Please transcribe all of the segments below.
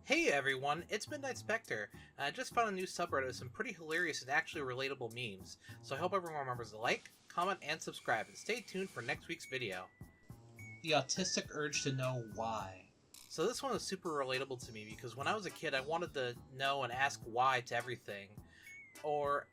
Hey everyone, it's Midnight Spectre, and I just found a new subreddit with some pretty hilarious and actually relatable memes, so I hope everyone remembers to like, comment, and subscribe, and stay tuned for next week's video. The autistic urge to know why. So this one is super relatable to me because when I was a kid I wanted to know and ask why to everything, or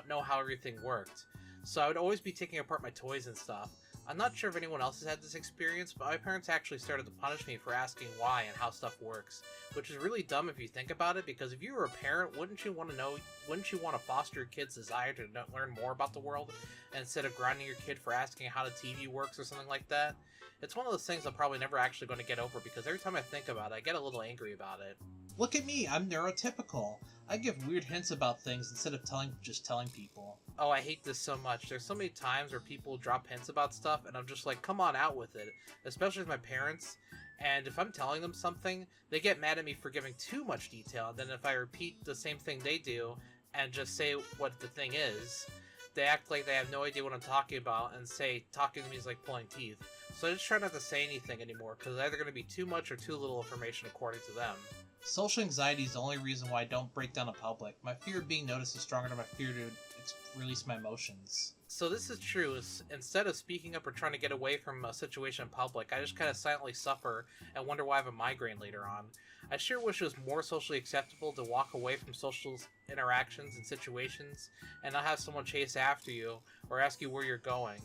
know how everything worked. So I would always be taking apart my toys and stuff. I'm not sure if anyone else has had this experience, but my parents actually started to punish me for asking why and how stuff works, which is really dumb if you think about it, because if you were a parent, wouldn't you want to foster your kid's desire to learn more about the world, instead of grounding your kid for asking how the TV works or something like that? It's one of those things I'm probably never actually going to get over, because every time I think about it, I get a little angry about it. Look at me, I'm neurotypical. I give weird hints about things instead of just telling people. Oh, I hate this so much. There's so many times where people drop hints about stuff, and I'm just like, come on out with it. Especially with my parents. And if I'm telling them something, they get mad at me for giving too much detail. And then if I repeat the same thing they do, and just say what the thing is, they act like they have no idea what I'm talking about, and say talking to me is like pulling teeth. So I just try not to say anything anymore, because it's either going to be too much or too little information according to them. Social anxiety is the only reason why I don't break down in public. My fear of being noticed is stronger than my fear to release my emotions. So this is true. Instead of speaking up or trying to get away from a situation in public, I just kind of silently suffer and wonder why I have a migraine later on. I sure wish it was more socially acceptable to walk away from social interactions and situations and not have someone chase after you or ask you where you're going.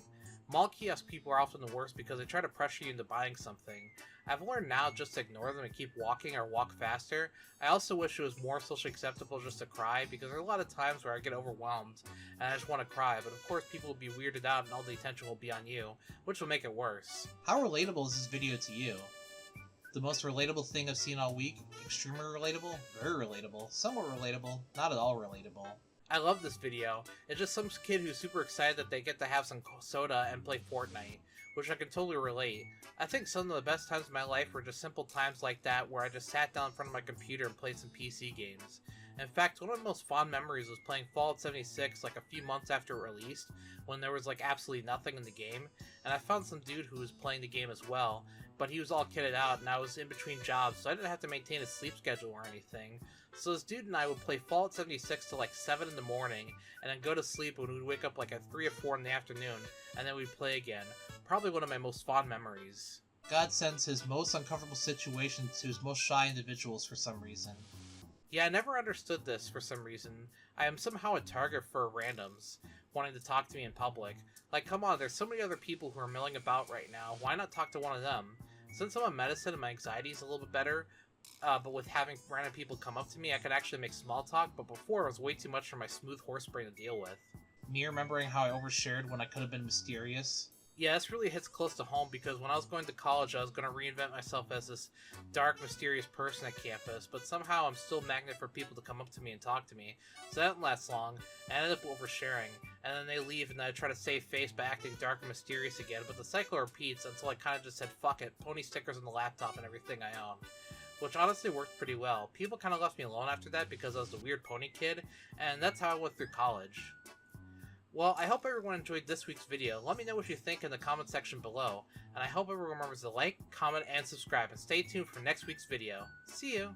Mall kiosk people are often the worst because they try to pressure you into buying something. I've learned now just to ignore them and keep walking or walk faster. I also wish it was more socially acceptable just to cry, because there are a lot of times where I get overwhelmed and I just want to cry, but of course people will be weirded out and all the attention will be on you, which will make it worse. How relatable is this video to you? The most relatable thing I've seen all week? Extremely relatable? Very relatable. Somewhat relatable. Not at all relatable. I love this video. It's just some kid who's super excited that they get to have some soda and play Fortnite, which I can totally relate. I think some of the best times of my life were just simple times like that, where I just sat down in front of my computer and played some PC games. In fact, one of my most fond memories was playing Fallout 76 like a few months after it released, when there was like absolutely nothing in the game, and I found some dude who was playing the game as well, but he was all kitted out and I was in between jobs, so I didn't have to maintain a sleep schedule or anything. So this dude and I would play Fallout 76 till like 7 in the morning, and then go to sleep when we'd wake up like at 3 or 4 in the afternoon, and then we'd play again. Probably one of my most fond memories. God sends his most uncomfortable situations to his most shy individuals for some reason. Yeah, I never understood this for some reason. I am somehow a target for randoms wanting to talk to me in public. Like, come on, there's so many other people who are milling about right now. Why not talk to one of them? Since I'm on medicine and my anxiety is a little bit better, but with having random people come up to me, I could actually make small talk, but before it was way too much for my smooth horse brain to deal with. Me remembering how I overshared when I could have been mysterious. Yeah, this really hits close to home, because when I was going to college, I was going to reinvent myself as this dark, mysterious person at campus, but somehow I'm still a magnet for people to come up to me and talk to me, so that didn't last long. I ended up oversharing, and then they leave, and then I try to save face by acting dark and mysterious again, but the cycle repeats until I kind of just said, fuck it, pony stickers on the laptop and everything I own. Which honestly worked pretty well. People kind of left me alone after that because I was the weird pony kid, and that's how I went through college. Well, I hope everyone enjoyed this week's video. Let me know what you think in the comment section below, and I hope everyone remembers to like, comment, and subscribe, and stay tuned for next week's video. See you!